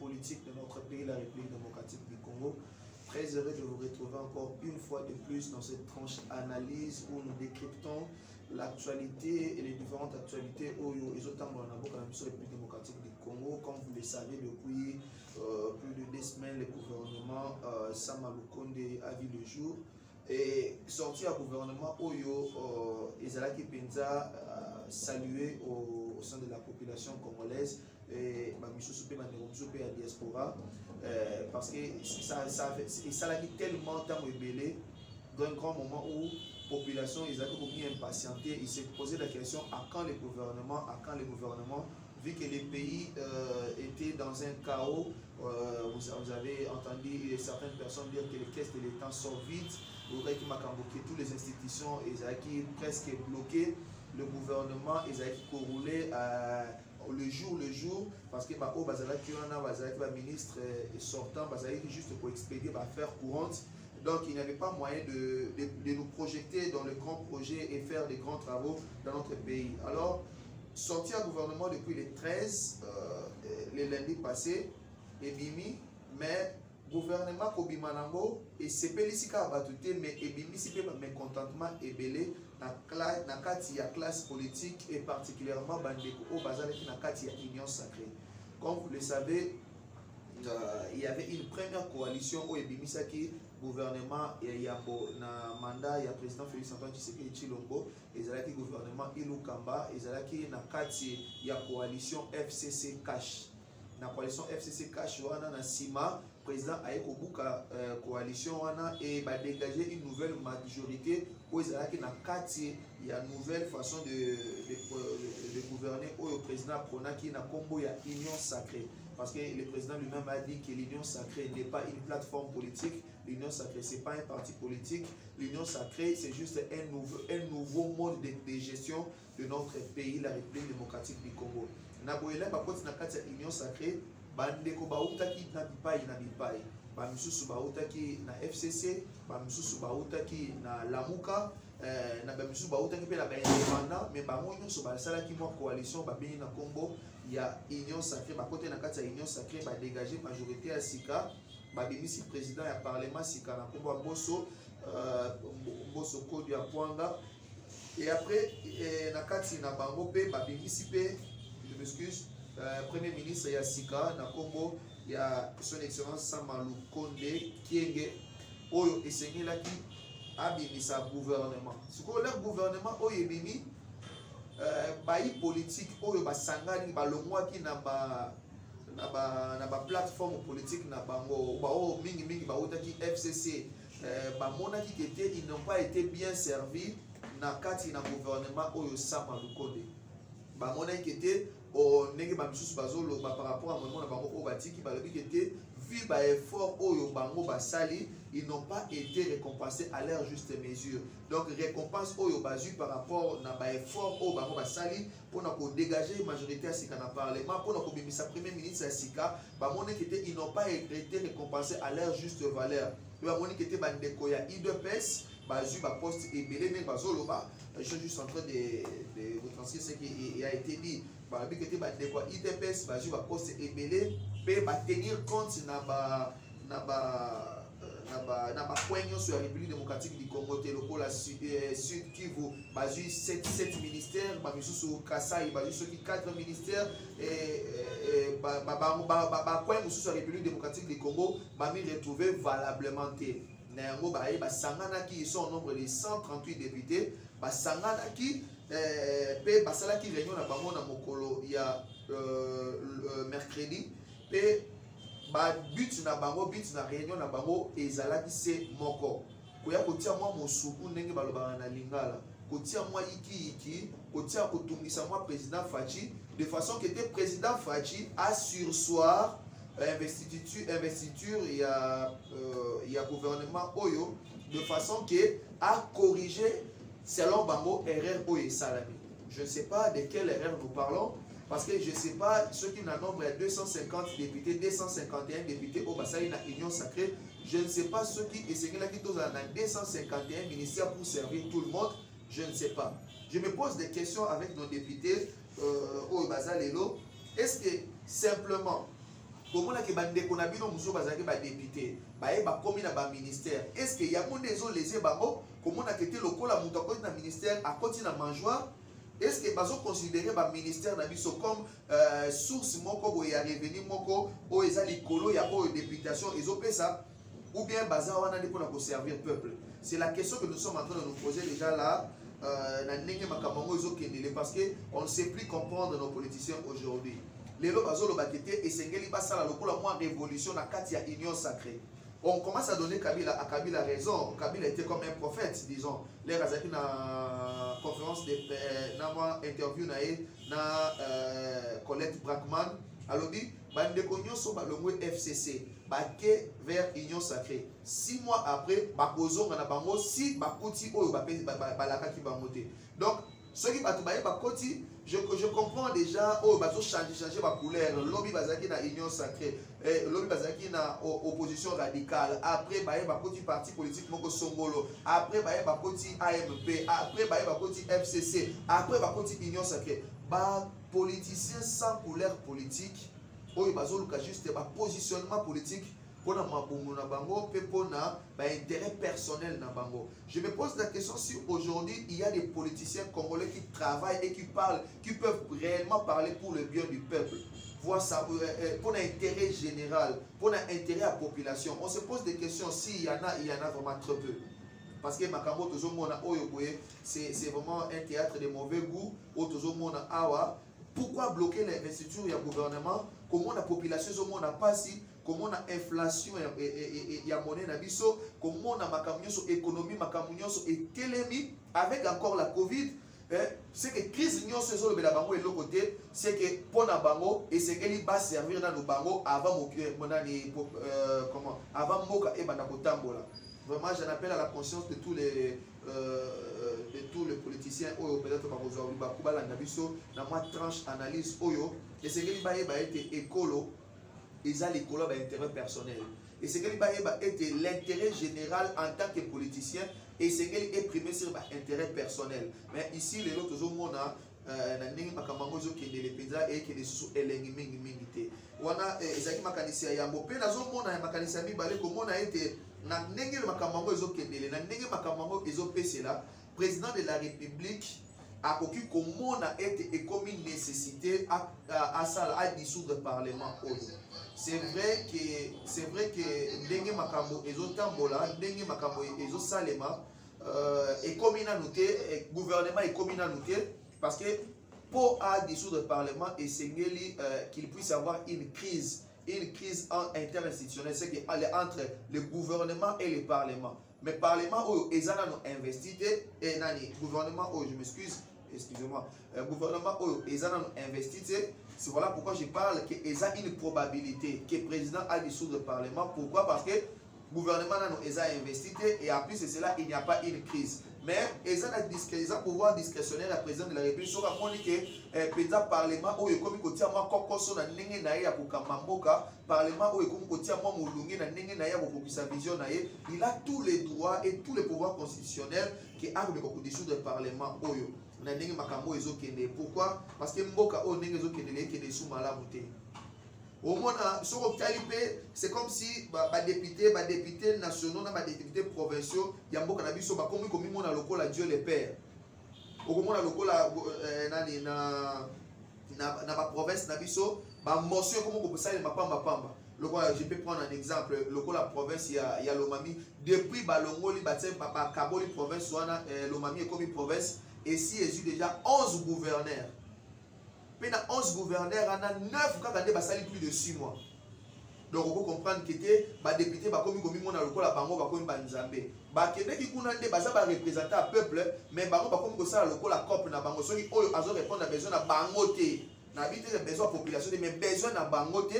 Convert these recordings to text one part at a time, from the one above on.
politique de notre pays, la République démocratique du Congo. Très heureux de vous retrouver encore une fois de plus dans cette tranche analyse où nous décryptons l'actualité et les différentes actualités et autant dans la République démocratique du Congo. Comme vous le savez, depuis plus de 2 semaines, le gouvernement Sama Lukonde a vu le jour. Et sorti à gouvernement Oyo, Ezalaki Penza salué au sein de la population congolaise et la diaspora parce que ça a tellement tant ébélé d'un grand moment où la population est impatientée. Il s'est posé la question à quand le gouvernement, vu que les pays étaient dans un chaos. Vous avez entendu certaines personnes dire que les caisses de l'État sont vides. Toutes les institutions sont presque bloquées. Le gouvernement est roulé le jour parce que le ministre sortant juste pour expédier affaires courantes. Donc il n'y avait pas moyen de nous projeter dans le grand projet et faire des grands travaux dans notre pays. Alors, sorti à gouvernement depuis le 13, le lundi passé, et Bimi, mais gouvernement Kobimanango et c'est Pélisika Batouté, mais Bimi si peu mécontentement et belé na classe politique et particulièrement Bandeko au bazar qui na kati ya union sacrée. Comme vous le savez, il y avait une première coalition au Ebimisaki gouvernement et il y a un mandat, il y a président Félix Antoine Tshisekedi Tshilombo, et il y a le gouvernement Ilou Kamba, et il y a la coalition FCC Cash. La coalition FCC Cash, na Sima, président Aïkobuka coalition et va dégager une nouvelle majorité où il y a une nouvelle façon de gouverner où le président Pronaki na Combo ya union sacrée. Parce que le président lui-même a dit que l'union sacrée n'est pas une plateforme politique, l'union sacrée c'est pas un parti politique, l'union sacrée c'est juste un nouveau mode de gestion de notre pays, la République démocratique du Congo. Naboyela bakoti na kati ya union sacrée, bandeko bautaki na bipai, bamisusu bautaki na FCC, bamisusu bautaki na Lamuka, na bamisusu bautaki pe na indépendant, mais bango nyonso basalaki mwa coalition babini na Congo ya union sacrée, bakote na kati ya union sacrée ba dégager majorité ya sika, babimisi président ya parlement sika na Congo Mboso Kodi ya Pwanga. Et après na kati na bango pe babimisi pe, je m'excuse, premier ministre Yassika na Congo, il y a son excellence Sama Lukonde Kienge oyo esengelaki abimisa gouvernement. Siko leur gouvernement oyo ebimi bayi politique oyo basangani balongwaki na ba plateforme politique na bango bao mingi bautaki FCC bamonaki kete ils n'ont pas été bien servis na kati na gouvernement oyo Sama Lukonde. Bamonaki kete o nenge bamisusu bazolo par rapport à mon bango o batiki balobi kete vu ba effort oyo bango basali, ils n'ont pas été récompensés à leur juste mesure. Donc récompense oyo bazu par rapport na ba effort o bango basali pour na ko dégager majorité à sika na parlement pour na ko bimisa premier ministre à sika bamonaki kete ils n'ont pas été récompensés à leur juste valeur. Bamonaki kete bandeko ya IDPS bazu ba poste ebelé mais bazolo ba je suis juste en train de vous transcrire ce qui a été dit. Balobi kete bandeko ya IDPS bazu ba poste ebelé pe ba tenir compte na point sur la République démocratique du Congo, la Sud Kivu, bazu 7 ministères, bamisusu Kasai, bazu 4 ministères et point sur la République démocratique du Congo, bami retrouvé valablement té. Nango baye basangana qui ils sont au nombre de 138 députés, basangana qui pe basala qui réunion na bango na mokolo ya mercredi pe ba but na bango but na réunion na bango ezalaki se moko koya kotia mwa mosuku ndenge balobana na lingala kotia mwa iki kotia kotungisa mwa président Fachi de façon que le président Fachi a sursoir investiture il y a gouvernement Oyo de façon que a corrigé selon bango erreur Oyo salami. Je ne sais pas de quelle erreur nous parlons. Parce que je ne sais pas, ceux qui n'ont nombre 250 députés, 251 députés au Bassali na Union Sacrée, je ne sais pas ceux qui essaient là qui sont dans 251 ministères pour servir tout le monde, je ne sais pas. Je me pose des questions avec nos députés au Basalelo. Est-ce que simplement Comment on a que bande qu'on a bien muso bazaki ba député, ba commis na ba ministère. Est-ce que y a mon des autres les bango comment on a été local à muto côté na ministère à côté na mangeoire? Est-ce que bazo considérer ba ministère na biso comme source moko bo ya revenu moko o eza likolo ya o députation ezope ça ou bien bazar wana pour na servir peuple? C'est la question que nous sommes en train de nous poser déjà là. Parce qu'on ne sait plus comprendre nos politiciens aujourd'hui. Les lobazolo bakete et sengeli basala lokola moi révolution na katia union sacrée. On commence à donner à Kabila raison. Kabila était comme un prophète, disons. Les Razaki na conférence de na interview na Colette Brackman. Alors dit bande konyo so balongwe FCC baké vers union sacrée. 6 mois après bakozo na bango si bakoti oyo balaka ki bamoté. Donc ceux qui batubaye bakoti je comprends déjà oh bazo changer ba couleur lobby bazaki na union sacrée lobby bazaki na opposition radicale après baye bakoti parti politique moko songolo après baye bakoti AMP après baye bakoti FCC après bakoti union sacrée ba politicien sans couleur politique oyo bazoluka juste ba positionnement politique pour na mabongo na bango pe pour na ba intérêt personnel na bango. Je me pose la question si aujourd'hui il y a des politiciens congolais qui travaillent et qui parlent, qui peuvent réellement parler pour le bien du peuple. Voir ça pour l'intérêt général, pour l'intérêt à la population. On se pose des questions s'il y en a vraiment très peu. Parce que Makambo Tozomona Oyoboye, c'est vraiment un théâtre de mauvais goût. Tozomona Awa. Pourquoi bloquer l'investiture du gouvernement? Comment la population n'a pas si? Comment la inflation et la monnaie nabiso? Comment la économie est télémi avec encore la Covid? C'est que crise n'yon se zolo bela bango et l'autre côté, c'est que pour na bango et c'est qu'elle va servir dans nos bango avant comment avant moka et banakotambola. Vraiment, j'en appelle à la conscience de tous les politiciens oyo peut-être pas besoin de bakuba la nabiso na moi tranche analyse oyo et c'est que ba été écolo ils a l'écolo ba intérêt personnel et c'est que ba été l'intérêt général en tant que politicien et c'est qu'elle est primé sur ba intérêt personnel. Mais ici les autres omona na ndenge makambo zo kende les pizza et que les sous elengi mingi mingi te wana ezaki makanisi ya mbo pe nazo mona ya makanisi mi balé comment on a été na ndenge makambo zo kende na ndenge makambo ezo pesela président de la République a koki comment on a été comme une nécessité à dissoudre le parlement. C'est vrai que ndenge makambo ezo tambola ndenge makambo ezo salema et comme il a noté gouvernement est comme il a noté parce que pour dissoudre le parlement et c'est qu'il puisse avoir une crise interinstitutionnelle, c'est entre le gouvernement et le parlement. Mais le parlement où ils ont investi et le gouvernement où je m'excuse, excusez-moi, le gouvernement où ils ont investi, c'est voilà pourquoi je parle qu'ils ont une probabilité que le président a dissoudre le parlement. Pourquoi? Parce que le gouvernement a investi et en plus de cela, il n'y a pas une crise. Mais ils ont pouvoir discrétionnaire à président de la République. Sur la monique, le président parlement où il comme côté moi kokoso na ndenge na ya kukamamboka parlement où il comme côté moi mulungi na ndenge na ya kokisa vision na ye, il a tous les droits et tous les pouvoirs constitutionnels qui a le dissoudre le parlement oyo na ndenge makambo ezokende. Pourquoi? Parce que mboka o ndenge ezokende ke sous malamu te. Au moins, c'est comme si les députés nationaux, les députés provinciaux, il y a beaucoup de gens qui ont lokola Dieu le Père. Au moins, lokola na province nabiso, ba motion comme ko ça mapamba pamba. Je peux prendre un exemple, lokola province il y a Lomami depuis balongoli batem papa kaboli province wana Lomami est comme province et si il y a déjà 11 gouverneurs. Mais dans 11 gouverneurs, on a 9 quand on a plus de 6 mois. Donc on peut comprendre que les députés comme la bango comme banzambe. Ba kende ki kuna nde baza ba représenter le peuple mais bango comme ça la COP na bango soki oyo azo répondre à besoin na bango te. Na bité besoin population mais besoin na bango te.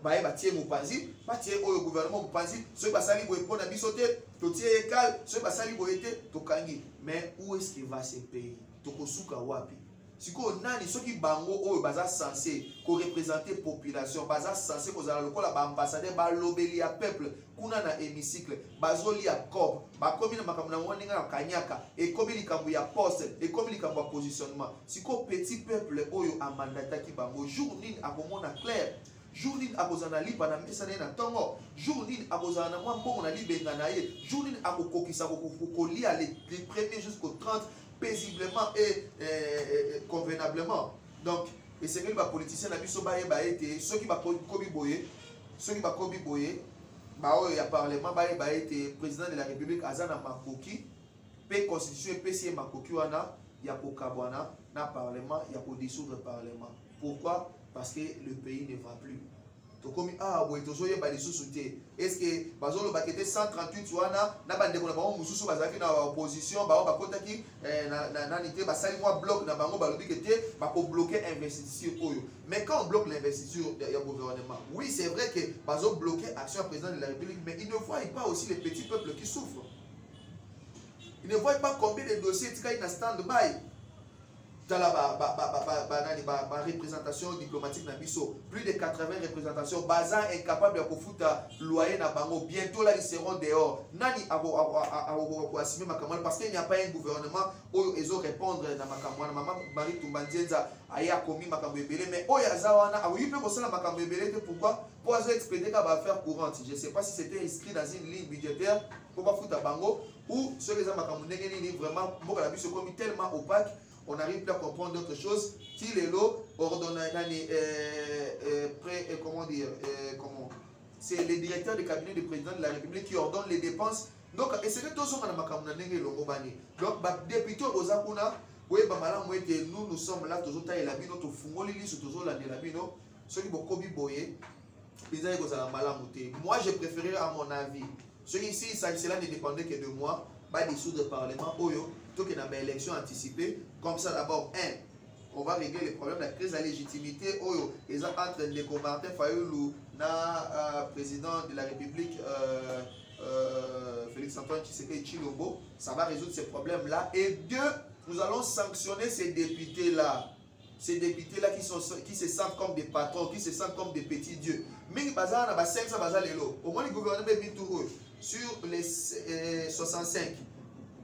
Ba ye batie mopanzi, batie oyo gouvernement mopanzi, soki basali bo répondre na biso te, to tie ekal, soki basali bo ete to kangi. Mais où est-ce qu'il va ce pays? Tokosuka wapi? Si on a qui bango ou baza censé représenter population, baza censé que la ambassadeur ba lobeli à peuple, kuna na hémicycle, bazoli à COP, ba comme na makamna waninga na kanyaka, et comme il kambu ya poste, et comme il kambu positionnement. Si ko petit peuple oyo a mandata ki bango jour nini a comment clair. jour nini akozana lipa na mesa na tongo, jour nini akozana mwa mbongo na libenga na ye, jour nini akokokisa kolia les premiers jusqu'au 30 paisiblement et convenablement. Donc et c'est que les politiciens na biso ba été ceux qui ba kobi boye, ceux qui ba kobi boye ba o ya parlement ba été président de la République azana makoki pe constitution PC makoki wana ya kokabwana na parlement ya ko dissoudre parlement. Pourquoi? Parce que le pays ne va plus. Donc comme ah boye tozo ye ba lisusuté. Est-ce que bazolo bakete 138 wana na bandeko na bango mususu bazaki na opposition ba kotaki na nité ba sali moi bloc na bango ba lobi kete ba ko bloquer investiture oyo. Mais quand on bloque l'investiture du gouvernement, oui, c'est vrai que bazo bloquer action président de la République, mais il ne voit pas aussi les petits peuples qui souffrent. Il ne voit pas combien de dossiers il stand-by. Dans la représentation diplomatique na biso, plus de 80 représentations, Bazan incapable de foutre loyer na bango. Bientôt là ils seront dehors. Nani a assumer makamwana parce qu'il n'y a pas un gouvernement où ils ont répondre dans makamwana. Maman Marie Toumbandienza aya commis makambo ebele, mais oyazawana a oui peut bosser la makambo ebele. Pourquoi? Pour expédier qu'à affaire courante. Je ne sais pas si c'était inscrit dans une ligne budgétaire pour pas foutre bango ou ceux qui ont makambo nengeni vraiment beaucoup la biso comme tellement opaque. On n'arrive plus à comprendre d'autres choses. Qui est là, ordonne, comment dire, c'est le directeur du cabinet du président de la République qui ordonne les dépenses. Donc, et c'est que tout ça, donc, député Ozakuna, nous sommes là, toujours taille la bino, tout fumoli, toujours la bino, ceux qui vont kobi boye, moi, je préférerais, à mon avis, ceux ici, cela ne dépendait que de moi, pas dissoudre le Parlement, plutôt que dans une élection anticipée. Comme ça, d'abord, on va régler les problèmes de la crise de la légitimité. Ils ont entre Ndeko Martin Fayulu, président de la République, Félix Antoine Tshisekedi Tshilombo. Ça va résoudre ces problèmes-là. Et deux, nous allons sanctionner ces députés-là. Ces députés-là qui se sentent comme des patrons, qui se sentent comme des petits dieux. Mais bazar na 500 bazar lelo. Au moins le gouvernement est mis tout sur les 65.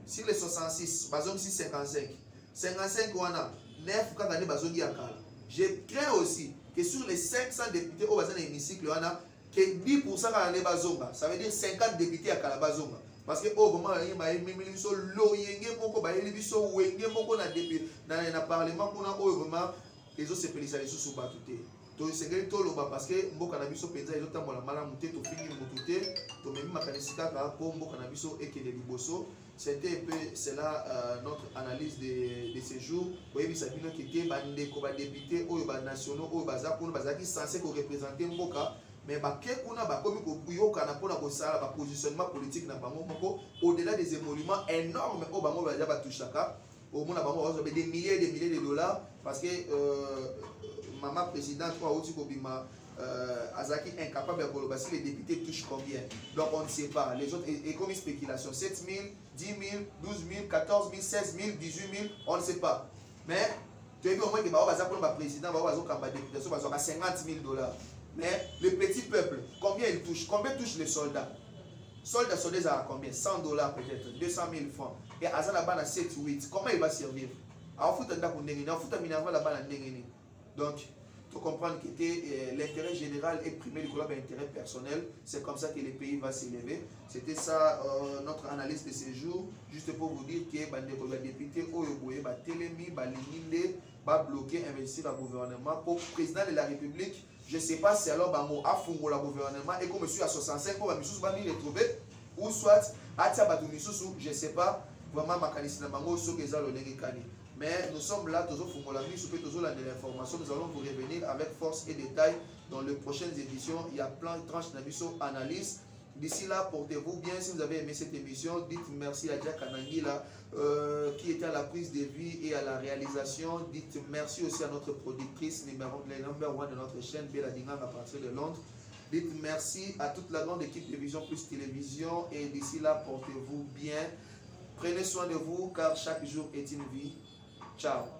Sur les 66, bazon ici 55. 55 wana 9 quand on est bazon yakala. Je crains aussi que sur les 500 députés au bazan hémicycle wana que 10% quand on bazonga, ça veut dire 50 députés yakala bazonga. Parce que au moment il m'a mis so loyenge moko ba eli biso wenge moko na député na parlement kuna au vraiment les autres se spécialisent sous batuté. Donc c'est que tout le bas parce que mboka na biso penza ils ont la malamu te to fingi mututé to memi makanisika ka ko mboka na biso ekele liboso. C'était un peu cela notre analyse de ces jours. Vous voyez, ça veut dire que les députés ou les nationaux ou les censés représenter Mboka, mais le positionnement politique au-delà des émoluments énormes au Bango au monde des milliers et des milliers de dollars parce que maman présidente Azaki incapable de si les députés touchent combien. Donc on ne sait pas. Les autres, et comme une spéculation, 7 000, 10 000, 12 000, 14 000, 16 000, 18 000, on ne sait pas. Mais tu as vu au moins que le président va avoir des députés, 50 000 $. Mais le petit peuple, combien il touche? Combien touchent les soldats? Soldats à combien? 100 $ peut-être, 200 000 francs. Et Azana à 7 ou 8, comment il va servir? Donc, il faut comprendre que l'intérêt général est primé du l'intérêt personnel. C'est comme ça que le pays va s'élever. C'était ça notre analyse de ces jours. Juste pour vous dire que les députés ont bloqué, investir dans le gouvernement. Pour le président de la République, je ne sais pas si alors le gouvernement et comme je suis à 65, je vais retrouver. Ou soit, je ne sais pas vraiment mais nous sommes là, toujours de l'information. Nous allons vous revenir avec force et détail dans les prochaines éditions. Il y a plein de tranches d'analyse, analyse. D'ici là, portez-vous bien. Si vous avez aimé cette émission, dites merci à Jack Anangila qui était à la prise de vie et à la réalisation. Dites merci aussi à notre productrice, number 1 de notre chaîne, Bella Dingang à partir de Londres. Dites merci à toute la grande équipe de Vision Plus Télévision. Et d'ici là, portez-vous bien. Prenez soin de vous car chaque jour est une vie. Ciao.